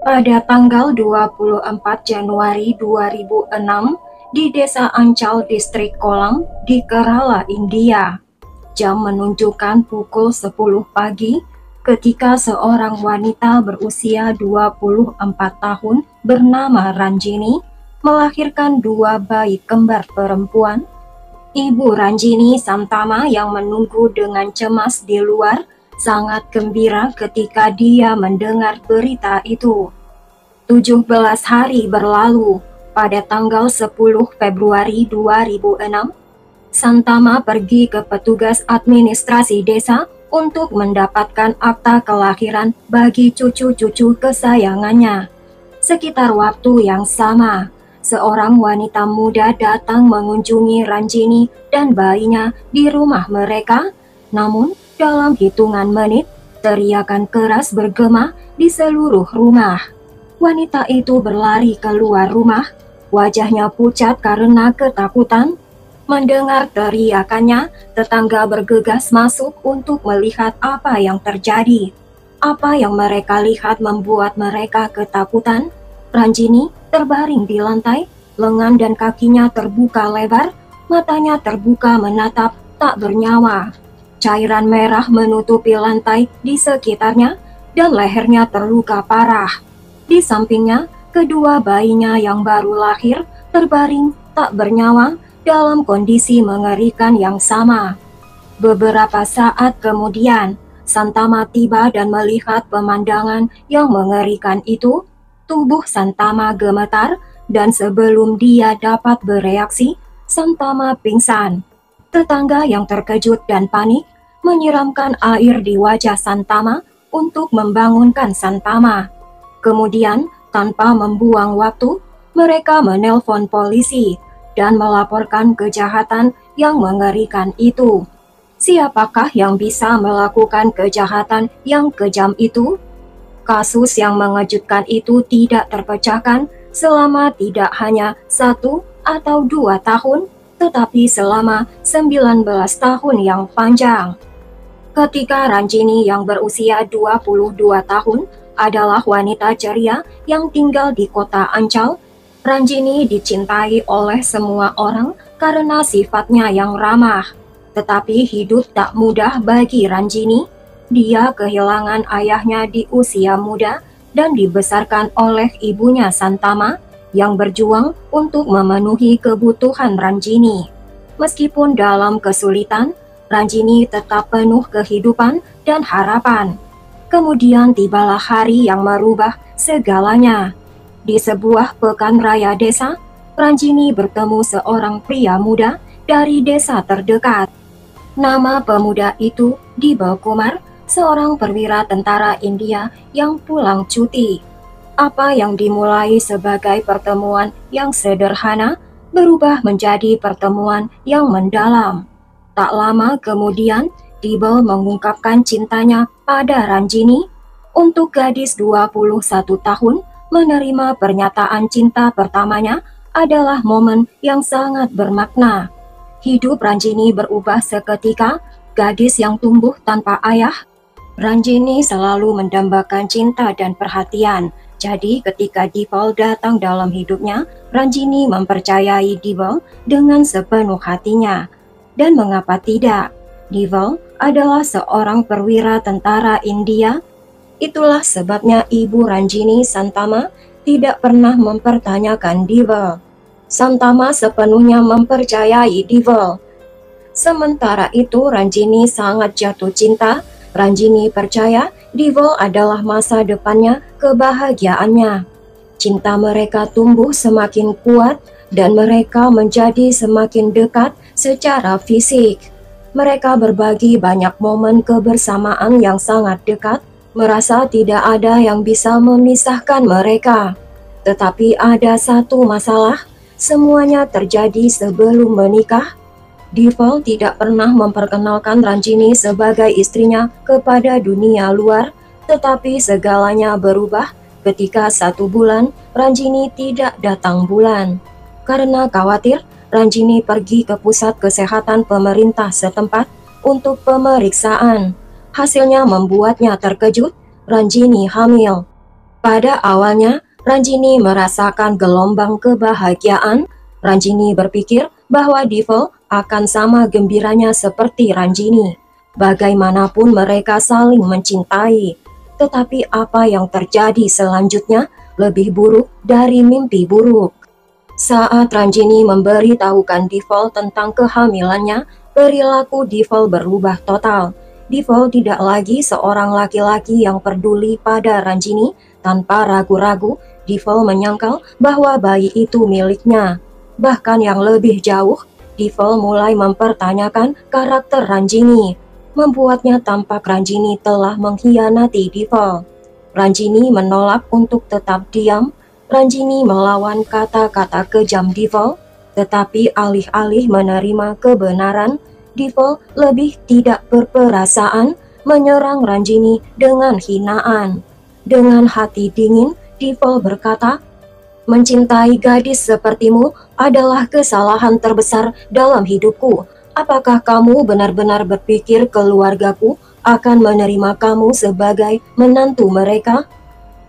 Pada tanggal 24 Januari 2006 di Desa Ancal, Distrik Kolam, di Kerala, India. Jam menunjukkan pukul 10 pagi ketika seorang wanita berusia 24 tahun bernama Ranjini melahirkan dua bayi kembar perempuan. Ibu Ranjini Santama yang menunggu dengan cemas di luar sangat gembira ketika dia mendengar berita itu. 17 hari berlalu, pada tanggal 10 Februari 2006, Santama pergi ke petugas administrasi desa untuk mendapatkan akta kelahiran bagi cucu-cucu kesayangannya. Sekitar waktu yang sama, seorang wanita muda datang mengunjungi Ranjini dan bayinya di rumah mereka. Namun, dalam hitungan menit, teriakan keras bergema di seluruh rumah. Wanita itu berlari keluar rumah, wajahnya pucat karena ketakutan. Mendengar teriakannya, tetangga bergegas masuk untuk melihat apa yang terjadi. Apa yang mereka lihat membuat mereka ketakutan. Ranjini terbaring di lantai, lengan dan kakinya terbuka lebar, matanya terbuka menatap tak bernyawa. Cairan merah menutupi lantai di sekitarnya dan lehernya terluka parah. Di sampingnya, kedua bayinya yang baru lahir terbaring tak bernyawa dalam kondisi mengerikan yang sama. Beberapa saat kemudian, Santama tiba dan melihat pemandangan yang mengerikan itu. Tubuh Santama gemetar dan sebelum dia dapat bereaksi, Santama pingsan. Tetangga yang terkejut dan panik menyiramkan air di wajah Santama untuk membangunkan Santama. Kemudian, tanpa membuang waktu, mereka menelpon polisi dan melaporkan kejahatan yang mengerikan itu. Siapakah yang bisa melakukan kejahatan yang kejam itu? Kasus yang mengejutkan itu tidak terpecahkan selama tidak hanya 1 atau 2 tahun, tetapi selama 19 tahun yang panjang. Ketika Ranjini yang berusia 22 tahun adalah wanita ceria yang tinggal di kota Ancal, Ranjini dicintai oleh semua orang karena sifatnya yang ramah. Tetapi hidup tak mudah bagi Ranjini. Dia kehilangan ayahnya di usia muda dan dibesarkan oleh ibunya Santama yang berjuang untuk memenuhi kebutuhan Ranjini. Meskipun dalam kesulitan, Ranjini tetap penuh kehidupan dan harapan. Kemudian tibalah hari yang merubah segalanya. Di sebuah pekan raya desa, Ranjini bertemu seorang pria muda dari desa terdekat. Nama pemuda itu Dibal Kumar, seorang perwira tentara India yang pulang cuti. Apa yang dimulai sebagai pertemuan yang sederhana berubah menjadi pertemuan yang mendalam. Tak lama kemudian, Dibal mengungkapkan cintanya pada Ranjini. Untuk gadis 21 tahun, menerima pernyataan cinta pertamanya adalah momen yang sangat bermakna. Hidup Ranjini berubah seketika, gadis yang tumbuh tanpa ayah. Ranjini selalu mendambakan cinta dan perhatian. Jadi ketika Dibal datang dalam hidupnya, Ranjini mempercayai Dibal dengan sepenuh hatinya. Dan mengapa tidak? Dibal adalah seorang perwira tentara India. Itulah sebabnya ibu Ranjini Santama tidak pernah mempertanyakan Dibal. Santama sepenuhnya mempercayai Dibal. Sementara itu Ranjini sangat jatuh cinta. Ranjini percaya Dibal adalah masa depannya, kebahagiaannya. Cinta mereka tumbuh semakin kuat dan mereka menjadi semakin dekat secara fisik. Mereka berbagi banyak momen kebersamaan yang sangat dekat. Merasa tidak ada yang bisa memisahkan mereka. Tetapi ada satu masalah, semuanya terjadi sebelum menikah. Dibal tidak pernah memperkenalkan Ranjini sebagai istrinya kepada dunia luar, tetapi segalanya berubah ketika 1 bulan Ranjini tidak datang bulan. Karena khawatir, Ranjini pergi ke pusat kesehatan pemerintah setempat untuk pemeriksaan. Hasilnya membuatnya terkejut, Ranjini hamil. Pada awalnya, Ranjini merasakan gelombang kebahagiaan. Ranjini berpikir bahwa Devil akan sama gembiranya seperti Ranjini. Bagaimanapun mereka saling mencintai. Tetapi apa yang terjadi selanjutnya lebih buruk dari mimpi buruk. Saat Ranjini memberitahukan Devil tentang kehamilannya, perilaku Devil berubah total. Devil tidak lagi seorang laki-laki yang peduli pada Ranjini. Tanpa ragu-ragu, Devil menyangkal bahwa bayi itu miliknya. Bahkan yang lebih jauh, Devil mulai mempertanyakan karakter Ranjini, membuatnya tampak Ranjini telah mengkhianati Devil. Ranjini menolak untuk tetap diam. Ranjini melawan kata-kata kejam Devil, tetapi alih-alih menerima kebenaran, Devil lebih tidak berperasaan, menyerang Ranjini dengan hinaan. Dengan hati dingin, Devil berkata, "Mencintai gadis sepertimu adalah kesalahan terbesar dalam hidupku. Apakah kamu benar-benar berpikir keluargaku akan menerima kamu sebagai menantu mereka?"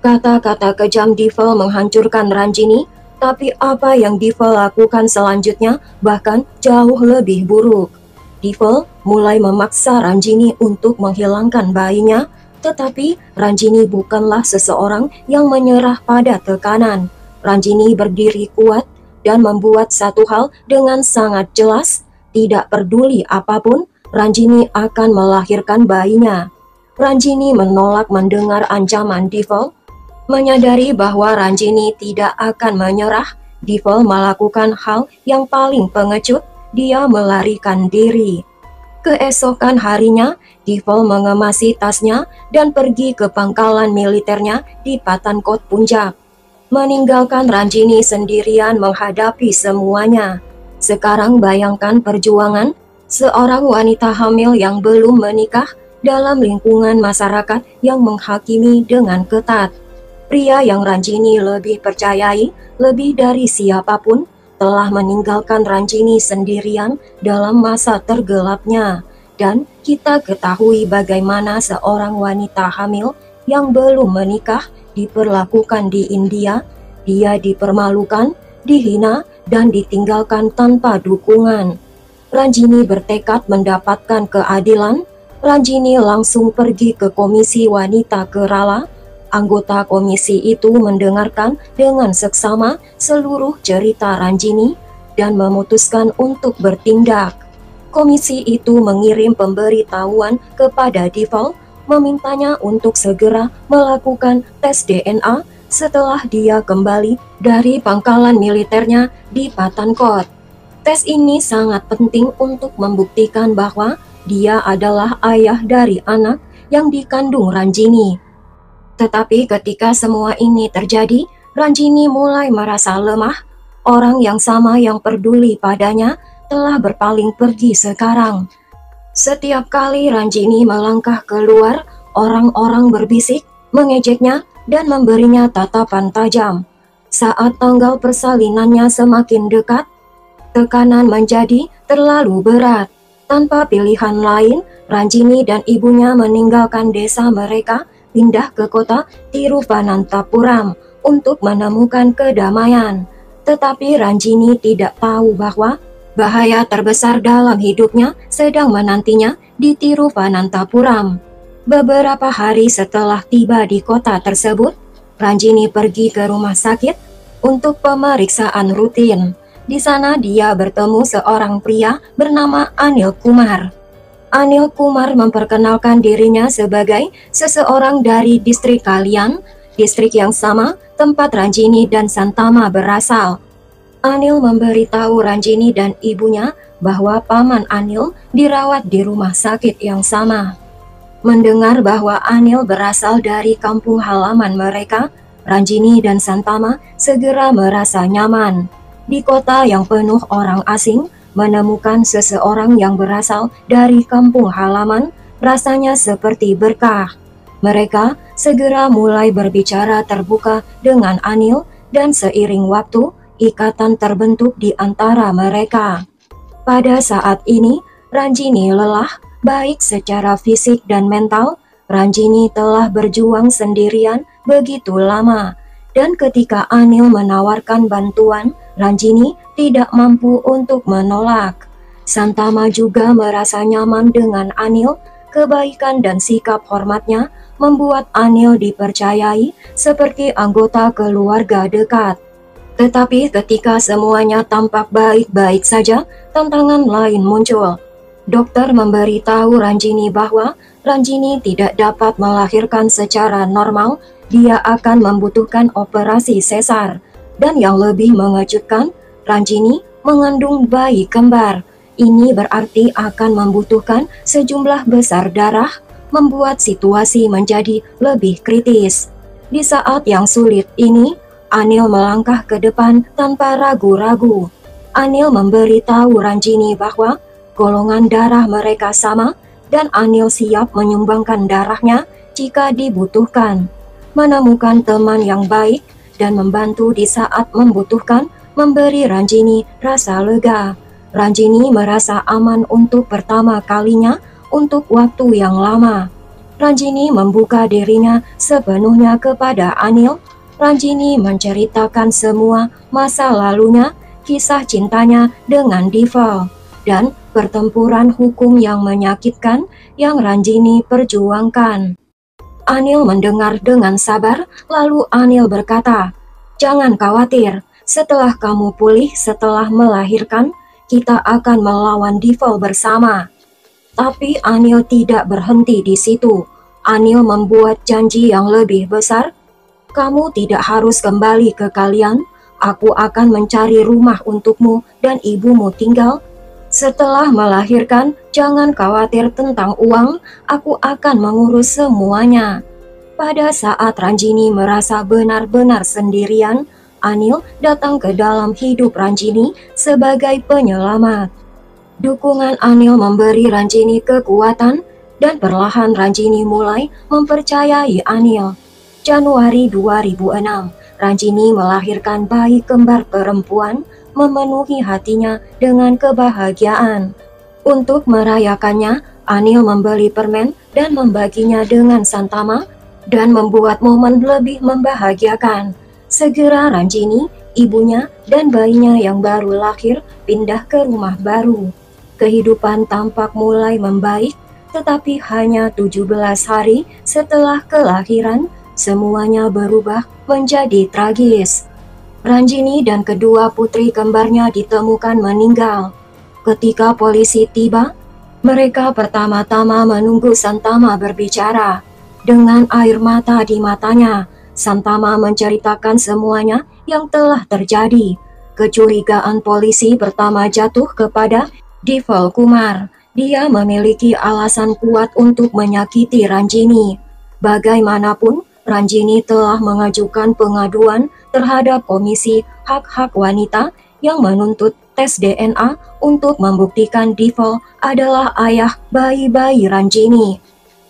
Kata-kata kejam Devil menghancurkan Ranjini, tapi apa yang Devil lakukan selanjutnya bahkan jauh lebih buruk. Devil mulai memaksa Ranjini untuk menghilangkan bayinya, tetapi Ranjini bukanlah seseorang yang menyerah pada tekanan. Ranjini berdiri kuat dan membuat satu hal dengan sangat jelas, tidak peduli apapun, Ranjini akan melahirkan bayinya. Ranjini menolak mendengar ancaman Devil. Menyadari bahwa Ranjini tidak akan menyerah, Devil melakukan hal yang paling pengecut, dia melarikan diri. Keesokan harinya, Devil mengemasi tasnya dan pergi ke pangkalan militernya di Patankot, Punjab. Meninggalkan Ranjini sendirian menghadapi semuanya. Sekarang bayangkan perjuangan seorang wanita hamil yang belum menikah dalam lingkungan masyarakat yang menghakimi dengan ketat. Pria yang Ranjini lebih percayai lebih dari siapapun telah meninggalkan Ranjini sendirian dalam masa tergelapnya. Dan kita ketahui bagaimana seorang wanita hamil yang belum menikah diperlakukan di India. Dia dipermalukan, dihina, dan ditinggalkan tanpa dukungan. Ranjini bertekad mendapatkan keadilan. Ranjini langsung pergi ke Komisi Wanita Kerala. Anggota komisi itu mendengarkan dengan seksama seluruh cerita Ranjini dan memutuskan untuk bertindak. Komisi itu mengirim pemberitahuan kepada Devil, memintanya untuk segera melakukan tes DNA setelah dia kembali dari pangkalan militernya di Patankot. Tes ini sangat penting untuk membuktikan bahwa dia adalah ayah dari anak yang dikandung Ranjini. Tetapi ketika semua ini terjadi, Ranjini mulai merasa lemah. Orang yang sama yang peduli padanya telah berpaling pergi sekarang. Setiap kali Ranjini melangkah keluar, orang-orang berbisik, mengejeknya, dan memberinya tatapan tajam. Saat tanggal persalinannya semakin dekat, tekanan menjadi terlalu berat. Tanpa pilihan lain, Ranjini dan ibunya meninggalkan desa mereka, pindah ke kota Tiruvananthapuram untuk menemukan kedamaian. Tetapi Ranjini tidak tahu bahwa bahaya terbesar dalam hidupnya sedang menantinya di Tiruvananthapuram. Beberapa hari setelah tiba di kota tersebut, Ranjini pergi ke rumah sakit untuk pemeriksaan rutin. Di sana dia bertemu seorang pria bernama Anil Kumar. Anil Kumar memperkenalkan dirinya sebagai seseorang dari distrik kalian, distrik yang sama tempat Ranjini dan Santama berasal. Anil memberitahu Ranjini dan ibunya bahwa paman Anil dirawat di rumah sakit yang sama. Mendengar bahwa Anil berasal dari kampung halaman mereka, Ranjini dan Santama segera merasa nyaman. Di kota yang penuh orang asing, menemukan seseorang yang berasal dari kampung halaman rasanya seperti berkah. Mereka segera mulai berbicara terbuka dengan Anil dan seiring waktu ikatan terbentuk di antara mereka. Pada saat ini Ranjini lelah baik secara fisik dan mental. Ranjini telah berjuang sendirian begitu lama, dan ketika Anil menawarkan bantuan, Ranjini tidak mampu untuk menolak. Santama juga merasa nyaman dengan Anil. Kebaikan dan sikap hormatnya membuat Anil dipercayai seperti anggota keluarga dekat. Tetapi ketika semuanya tampak baik-baik saja, tantangan lain muncul. Dokter memberitahu Ranjini bahwa Ranjini tidak dapat melahirkan secara normal, dia akan membutuhkan operasi sesar. Dan yang lebih mengejutkan, Ranjini mengandung bayi kembar. Ini berarti akan membutuhkan sejumlah besar darah, membuat situasi menjadi lebih kritis. Di saat yang sulit ini, Anil melangkah ke depan tanpa ragu-ragu. Anil memberitahu Ranjini bahwa golongan darah mereka sama dan Anil siap menyumbangkan darahnya jika dibutuhkan. Menemukan teman yang baik dan membantu di saat membutuhkan memberi Ranjini rasa lega. Ranjini merasa aman untuk pertama kalinya untuk waktu yang lama. Ranjini membuka dirinya sepenuhnya kepada Anil. Ranjini menceritakan semua masa lalunya, kisah cintanya dengan Dival, dan pertempuran hukum yang menyakitkan yang Ranjini perjuangkan. Anil mendengar dengan sabar, lalu Anil berkata, "Jangan khawatir, setelah kamu pulih setelah melahirkan, kita akan melawan Dival bersama." Tapi Anil tidak berhenti di situ. Anil membuat janji yang lebih besar. "Kamu tidak harus kembali ke kalian. Aku akan mencari rumah untukmu dan ibumu tinggal. Setelah melahirkan, jangan khawatir tentang uang. Aku akan mengurus semuanya." Pada saat Ranjini merasa benar-benar sendirian, Anil datang ke dalam hidup Ranjini sebagai penyelamat. Dukungan Anil memberi Ranjini kekuatan, dan perlahan Ranjini mulai mempercayai Anil. Januari 2006, Ranjini melahirkan bayi kembar perempuan, memenuhi hatinya dengan kebahagiaan. Untuk merayakannya, Anil membeli permen dan membaginya dengan Santama, dan membuat momen lebih membahagiakan. Segera Ranjini, ibunya, dan bayinya yang baru lahir pindah ke rumah baru. Kehidupan tampak mulai membaik, tetapi hanya 17 hari setelah kelahiran, semuanya berubah menjadi tragis. Ranjini dan kedua putri kembarnya ditemukan meninggal. Ketika polisi tiba, mereka pertama-tama menunggu Santama berbicara. Dengan air mata di matanya, Santama menceritakan semuanya yang telah terjadi. Kecurigaan polisi pertama jatuh kepada Dival Kumar. Dia memiliki alasan kuat untuk menyakiti Ranjini. Bagaimanapun, Ranjini telah mengajukan pengaduan terhadap Komisi Hak-Hak Wanita yang menuntut tes DNA untuk membuktikan Dival adalah ayah bayi-bayi Ranjini.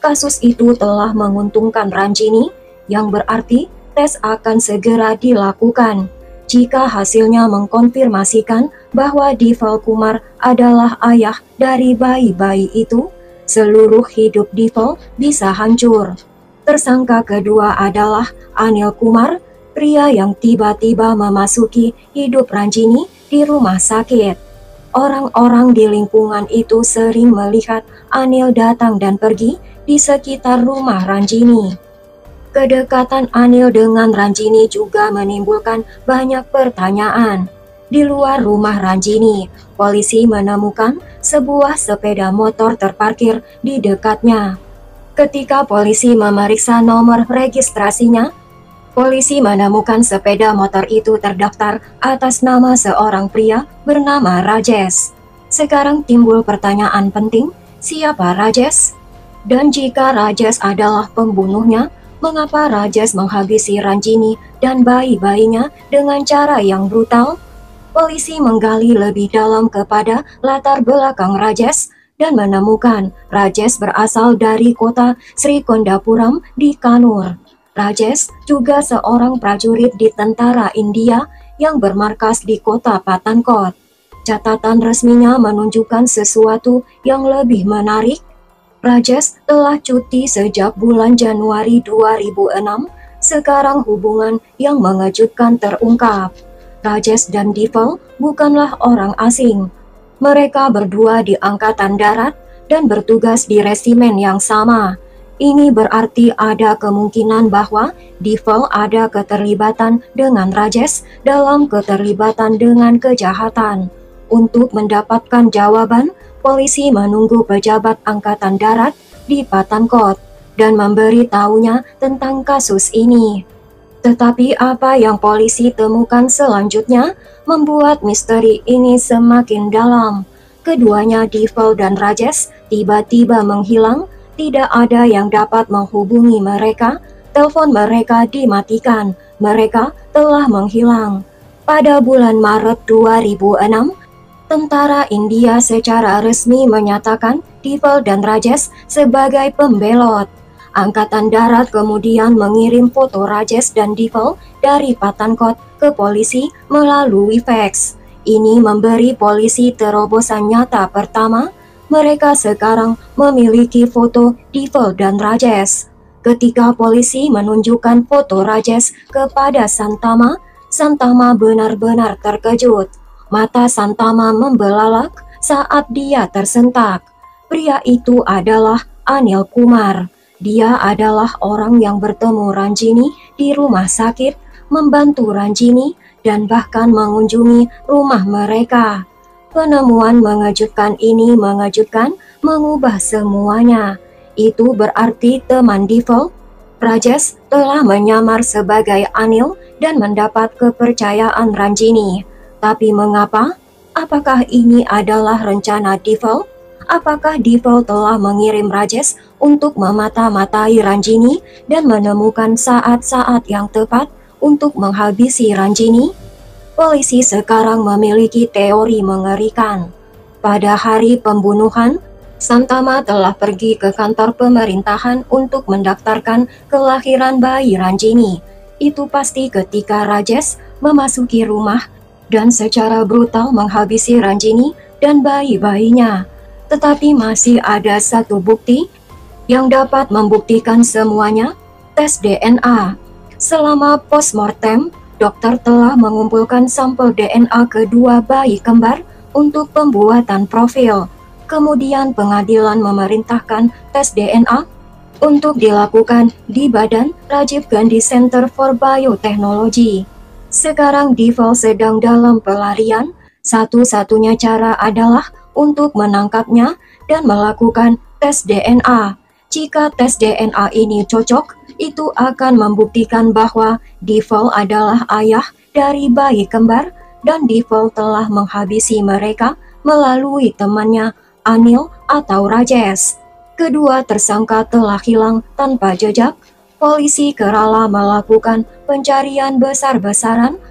Kasus itu telah menguntungkan Ranjini, yang berarti tes akan segera dilakukan. Jika hasilnya mengkonfirmasikan bahwa Dival Kumar adalah ayah dari bayi-bayi itu, seluruh hidup Dival bisa hancur. Tersangka kedua adalah Anil Kumar, pria yang tiba-tiba memasuki hidup Ranjini di rumah sakit. Orang-orang di lingkungan itu sering melihat Anil datang dan pergi di sekitar rumah Ranjini. Kedekatan Anil dengan Ranjini juga menimbulkan banyak pertanyaan. Di luar rumah Ranjini, polisi menemukan sebuah sepeda motor terparkir di dekatnya. Ketika polisi memeriksa nomor registrasinya, polisi menemukan sepeda motor itu terdaftar atas nama seorang pria bernama Rajesh. Sekarang timbul pertanyaan penting, siapa Rajesh? Dan jika Rajesh adalah pembunuhnya, mengapa Rajesh menghabisi Ranjini dan bayi-bayinya dengan cara yang brutal? Polisi menggali lebih dalam kepada latar belakang Rajesh dan menemukan Rajesh berasal dari kota Srikondapuram di Kannur. Rajesh juga seorang prajurit di tentara India yang bermarkas di kota Pathankot. Catatan resminya menunjukkan sesuatu yang lebih menarik. Rajesh telah cuti sejak bulan Januari 2006. Sekarang hubungan yang mengejutkan terungkap. Rajesh dan Deval bukanlah orang asing. Mereka berdua di Angkatan Darat dan bertugas di resimen yang sama. Ini berarti ada kemungkinan bahwa Deval ada keterlibatan dengan Rajesh dalam keterlibatan dengan kejahatan. Untuk mendapatkan jawaban, polisi menunggu pejabat Angkatan Darat di Pathankot dan memberi tahunya tentang kasus ini. Tetapi apa yang polisi temukan selanjutnya membuat misteri ini semakin dalam. Keduanya, Deval dan Rajesh, tiba-tiba menghilang. Tidak ada yang dapat menghubungi mereka. Telepon mereka dimatikan. Mereka telah menghilang. Pada bulan Maret 2006, tentara India secara resmi menyatakan Deval dan Rajesh sebagai pembelot. Angkatan Darat kemudian mengirim foto Rajesh dan Deval dari Pathankot ke polisi melalui fax. Ini memberi polisi terobosan nyata pertama. Mereka sekarang memiliki foto Deval dan Rajesh. Ketika polisi menunjukkan foto Rajesh kepada Santama, Santama benar-benar terkejut. Mata Santama membelalak saat dia tersentak. Pria itu adalah Anil Kumar. Dia adalah orang yang bertemu Ranjini di rumah sakit, membantu Ranjini, dan bahkan mengunjungi rumah mereka. Penemuan mengejutkan ini mengubah semuanya. Itu berarti teman Deval, Rajesh, telah menyamar sebagai Anil dan mendapat kepercayaan Ranjini. Tapi mengapa? Apakah ini adalah rencana Deval? Apakah Deval telah mengirim Rajesh untuk memata-matai Ranjini dan menemukan saat-saat yang tepat untuk menghabisi Ranjini? Polisi sekarang memiliki teori mengerikan. Pada hari pembunuhan, Santama telah pergi ke kantor pemerintahan untuk mendaftarkan kelahiran bayi Ranjini. Itu pasti ketika Rajesh memasuki rumah dan secara brutal menghabisi Ranjini dan bayi-bayinya. Tetapi masih ada satu bukti yang dapat membuktikan semuanya, tes DNA. Selama postmortem, dokter telah mengumpulkan sampel DNA kedua bayi kembar untuk pembuatan profil. Kemudian pengadilan memerintahkan tes DNA untuk dilakukan di Badan Rajiv Gandhi Center for Biotechnology. Sekarang Deval sedang dalam pelarian. Satu-satunya cara adalah untuk menangkapnya dan melakukan tes DNA. Jika tes DNA ini cocok, itu akan membuktikan bahwa Deval adalah ayah dari bayi kembar dan Deval telah menghabisi mereka melalui temannya Anil atau Rajesh. Kedua tersangka telah hilang tanpa jejak. Polisi Kerala melakukan pencarian besar-besaran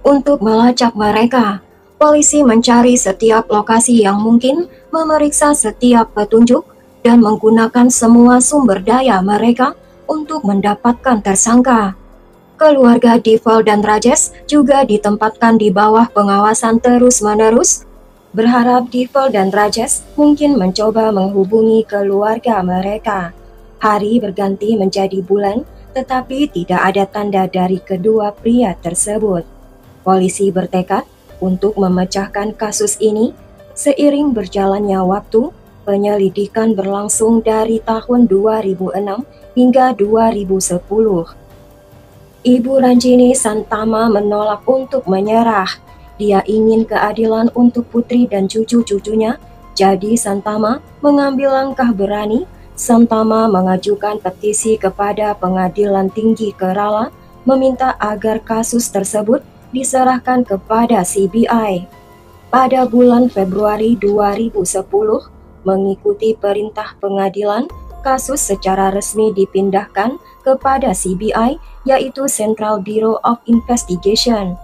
untuk melacak mereka. Polisi mencari setiap lokasi yang mungkin, memeriksa setiap petunjuk, dan menggunakan semua sumber daya mereka untuk mendapatkan tersangka. Keluarga Deval dan Rajesh juga ditempatkan di bawah pengawasan terus-menerus, berharap Deval dan Rajesh mungkin mencoba menghubungi keluarga mereka. Hari berganti menjadi bulan, tetapi tidak ada tanda dari kedua pria tersebut. Polisi bertekad untuk memecahkan kasus ini. Seiring berjalannya waktu, penyelidikan berlangsung dari tahun 2006 hingga 2010. Ibu Ranjini Santama menolak untuk menyerah. Dia ingin keadilan untuk putri dan cucu-cucunya. Jadi Santama mengambil langkah berani. Santama mengajukan petisi kepada Pengadilan Tinggi Kerala meminta agar kasus tersebut diserahkan kepada CBI. Pada bulan Februari 2010, mengikuti perintah pengadilan, kasus secara resmi dipindahkan kepada CBI, yaitu Central Bureau of Investigation.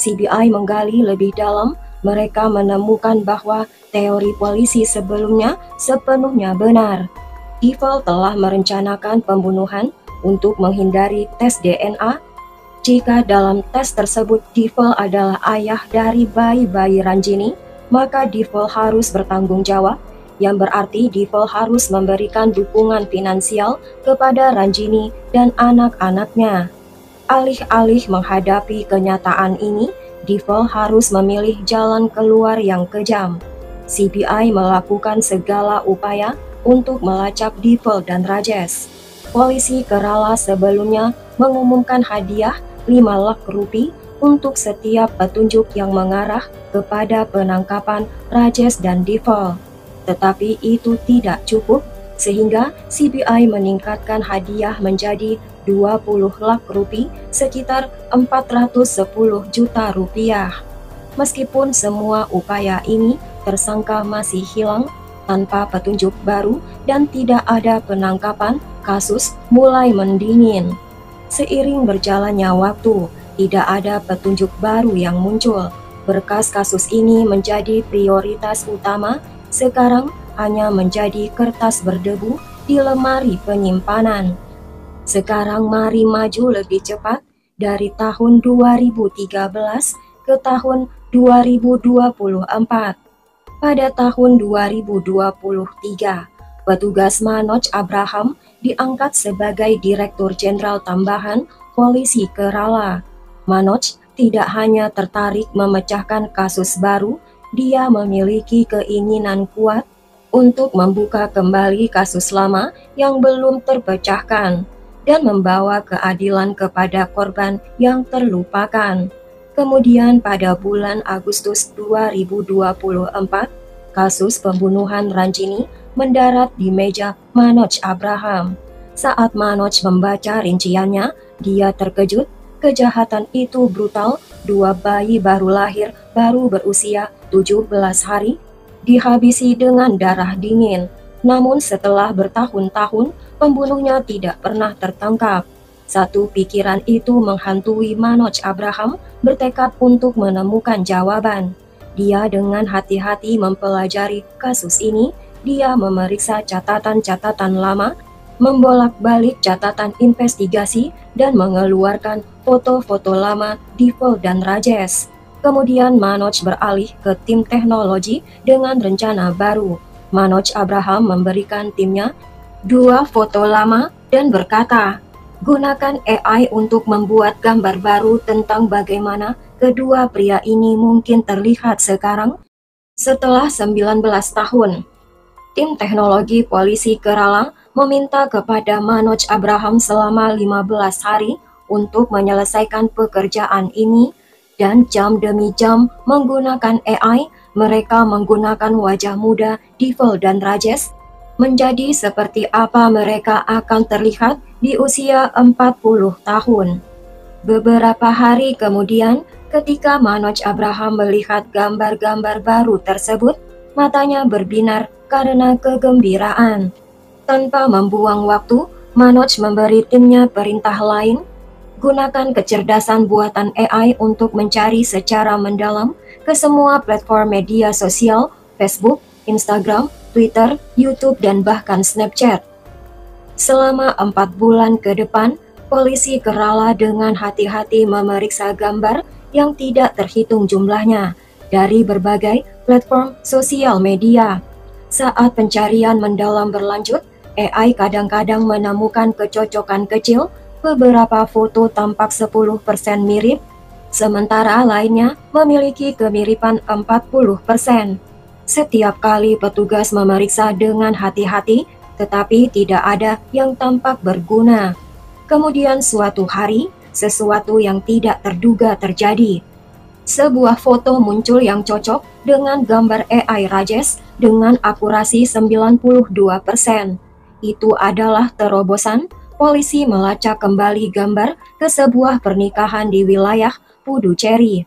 CBI menggali lebih dalam. Mereka menemukan bahwa teori polisi sebelumnya sepenuhnya benar. Deval telah merencanakan pembunuhan untuk menghindari tes DNA. Jika dalam tes tersebut Deval adalah ayah dari bayi-bayi Ranjini, maka Deval harus bertanggung jawab, yang berarti Divel harus memberikan dukungan finansial kepada Ranjini dan anak-anaknya. Alih-alih menghadapi kenyataan ini, Divel harus memilih jalan keluar yang kejam. CBI melakukan segala upaya untuk melacak Divel dan Rajesh. Polisi Kerala sebelumnya mengumumkan hadiah 5 lakh rupiah untuk setiap petunjuk yang mengarah kepada penangkapan Rajesh dan Divel. Tetapi itu tidak cukup, sehingga CBI meningkatkan hadiah menjadi 20 lakh rupiah, sekitar 410 juta rupiah. Meskipun semua upaya ini, tersangka masih hilang tanpa petunjuk baru dan tidak ada penangkapan, kasus mulai mendingin. Seiring berjalannya waktu, tidak ada petunjuk baru yang muncul. Berkas kasus ini menjadi prioritas utama, sekarang hanya menjadi kertas berdebu di lemari penyimpanan. Sekarang mari maju lebih cepat dari tahun 2013 ke tahun 2024. Pada tahun 2023, petugas Manoj Abraham diangkat sebagai Direktur Jenderal Tambahan Polisi Kerala. Manoj tidak hanya tertarik memecahkan kasus baru, dia memiliki keinginan kuat untuk membuka kembali kasus lama yang belum terpecahkan dan membawa keadilan kepada korban yang terlupakan. Kemudian pada bulan Agustus 2024, kasus pembunuhan Ranjini mendarat di meja Manoj Abraham. Saat Manoj membaca rinciannya, dia terkejut. Kejahatan itu brutal, 2 bayi baru lahir baru berusia 17 hari, dihabisi dengan darah dingin. Namun setelah bertahun-tahun, pembunuhnya tidak pernah tertangkap. Satu pikiran itu menghantui Manoj Abraham, bertekad untuk menemukan jawaban. Dia dengan hati-hati mempelajari kasus ini, dia memeriksa catatan-catatan lama, membolak-balik catatan investigasi, dan mengeluarkan foto-foto lama Divel dan Rajesh. Kemudian Manoj beralih ke tim teknologi dengan rencana baru. Manoj Abraham memberikan timnya 2 foto lama dan berkata, gunakan AI untuk membuat gambar baru tentang bagaimana kedua pria ini mungkin terlihat sekarang setelah 19 tahun. Tim teknologi polisi Kerala meminta kepada Manoj Abraham selama 15 hari untuk menyelesaikan pekerjaan ini, dan jam demi jam menggunakan AI, mereka menggunakan wajah muda Divel dan Rajesh menjadi seperti apa mereka akan terlihat di usia 40 tahun. Beberapa hari kemudian, ketika Manoj Abraham melihat gambar-gambar baru tersebut, matanya berbinar karena kegembiraan. Tanpa membuang waktu, Manoj memberi timnya perintah lain, gunakan kecerdasan buatan AI untuk mencari secara mendalam ke semua platform media sosial, Facebook, Instagram, Twitter, YouTube, dan bahkan Snapchat. Selama 4 bulan ke depan, polisi Kerala dengan hati-hati memeriksa gambar yang tidak terhitung jumlahnya dari berbagai platform sosial media. Saat pencarian mendalam berlanjut, AI kadang-kadang menemukan kecocokan kecil, beberapa foto tampak 10% mirip, sementara lainnya memiliki kemiripan 40%. Setiap kali petugas memeriksa dengan hati-hati, tetapi tidak ada yang tampak berguna. Kemudian suatu hari, sesuatu yang tidak terduga terjadi. Sebuah foto muncul yang cocok dengan gambar AI Rajesh dengan akurasi 92%. Itu adalah terobosan. Polisi melacak kembali gambar ke sebuah pernikahan di wilayah Puducherry.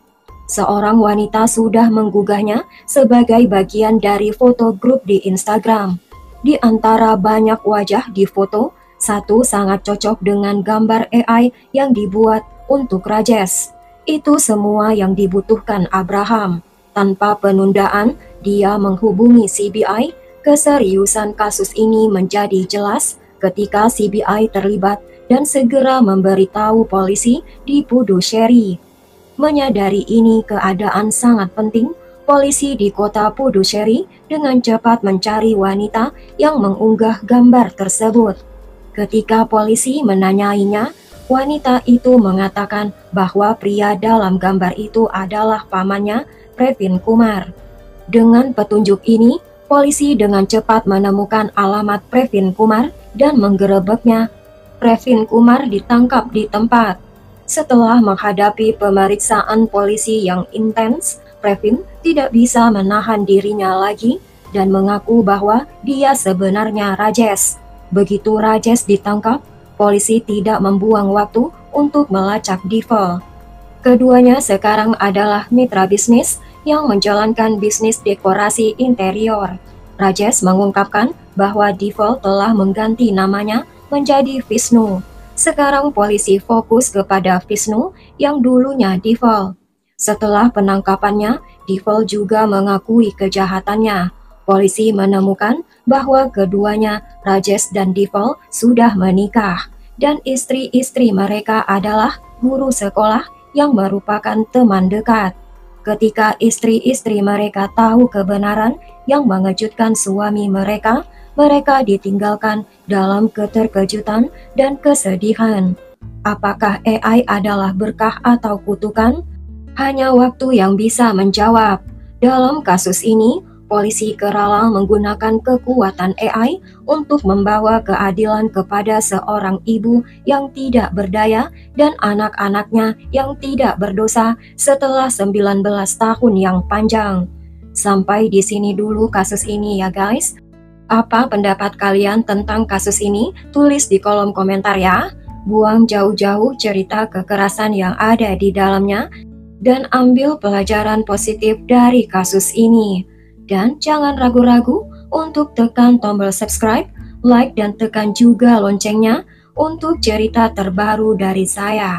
Seorang wanita sudah menggugahnya sebagai bagian dari foto grup di Instagram. Di antara banyak wajah di foto, satu sangat cocok dengan gambar AI yang dibuat untuk Rajesh. Itu semua yang dibutuhkan Abraham. Tanpa penundaan, dia menghubungi CBI. Keseriusan kasus ini menjadi jelas ketika CBI terlibat dan segera memberitahu polisi di Puducherry. Menyadari ini keadaan sangat penting, polisi di kota Puducherry dengan cepat mencari wanita yang mengunggah gambar tersebut. Ketika polisi menanyainya, wanita itu mengatakan bahwa pria dalam gambar itu adalah pamannya, Pravin Kumar. Dengan petunjuk ini, polisi dengan cepat menemukan alamat Pravin Kumar dan menggerebeknya. Pravin Kumar ditangkap di tempat. Setelah menghadapi pemeriksaan polisi yang intens, Pravin tidak bisa menahan dirinya lagi dan mengaku bahwa dia sebenarnya Rajesh. Begitu Rajesh ditangkap, polisi tidak membuang waktu untuk melacak Devil. Keduanya sekarang adalah mitra bisnis yang menjalankan bisnis dekorasi interior. Rajesh mengungkapkan bahwa Devil telah mengganti namanya menjadi Vishnu. Sekarang polisi fokus kepada Vishnu yang dulunya Devil. Setelah penangkapannya, Devil juga mengakui kejahatannya. Polisi menemukan bahwa keduanya, Rajesh dan Devil, sudah menikah, dan istri-istri mereka adalah guru sekolah yang merupakan teman dekat. Ketika istri-istri mereka tahu kebenaran yang mengejutkan suami mereka, mereka ditinggalkan dalam keterkejutan dan kesedihan. Apakah AI adalah berkah atau kutukan? Hanya waktu yang bisa menjawab. Dalam kasus ini, polisi Kerala menggunakan kekuatan AI untuk membawa keadilan kepada seorang ibu yang tidak berdaya dan anak-anaknya yang tidak berdosa setelah 19 tahun yang panjang. Sampai di sini dulu kasus ini ya guys. Apa pendapat kalian tentang kasus ini? Tulis di kolom komentar ya. Buang jauh-jauh cerita kekerasan yang ada di dalamnya dan ambil pelajaran positif dari kasus ini. Dan jangan ragu-ragu untuk tekan tombol subscribe, like, dan tekan juga loncengnya untuk cerita terbaru dari saya.